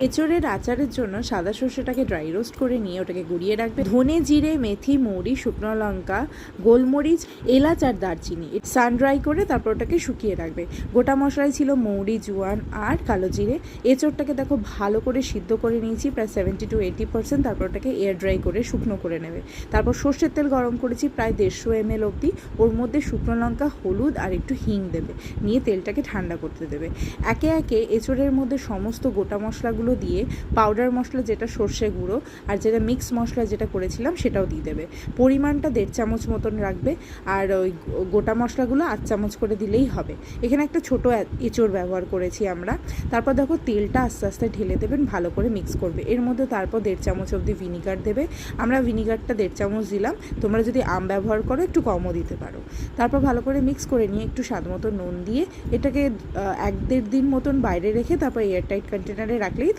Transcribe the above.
এঁচোড়ের আচারের জন্য সাদা সর্ষেটাকে ড্রাই রোস্ট করে নিয়ে ওটাকে গুঁড়িয়ে রাখবে। ধনে, জিরে, মেথি, মৌরি, শুকনো লঙ্কা, গোলমরিচ, এলাচ আর দারচিনি সান ড্রাই করে তারপর ওটাকে শুকিয়ে রাখবে। গোটা মশলায় ছিল মৌরি, জোয়ান আর কালো জিরে। এঁচোড়টাকে দেখো ভালো করে সিদ্ধ করে নিয়েছি প্রায় 70 to 80%। তারপর ওটাকে এয়ার ড্রাই করে শুকনো করে নেবে। তারপর সর্ষের তেল গরম করেছি প্রায় 150 ml অবধি। ওর মধ্যে শুকনো লঙ্কা, হলুদ আর একটু হিং দেবে, নিয়ে তেলটাকে ঠান্ডা করতে দেবে। একে একে এঁচোড়ের মধ্যে সমস্ত গোটা মশলাগুলো দিয়ে পাউডার মশলা যেটা সর্ষে গুঁড়ো আর যেটা মিক্স মশলা যেটা করেছিলাম সেটাও দিয়ে দেবে। পরিমাণটা 1.5 চামচ মতন রাখবে, আর ওই গোটা মশলাগুলো 8 চামচ করে দিলেই হবে। এখানে একটা ছোটো এঁচোড় ব্যবহার করেছি আমরা। তারপর দেখো তেলটা আস্তে আস্তে ঢেলে দেবেন, ভালো করে মিক্স করবে। এর মধ্যে তারপর 1.5 চামচ অবধি ভিনিগার দেবে। আমরা ভিনিগারটা 1.5 চামচ দিলাম, তোমরা যদি আম ব্যবহার করো একটু কমও দিতে পারো। তারপর ভালো করে মিক্স করে নিয়ে একটু স্বাদ মতো নুন দিয়ে এটাকে 1-1.5 দিন মতন বাইরে রেখে তারপর এয়ারটাইট কন্টেনারে রাখলেই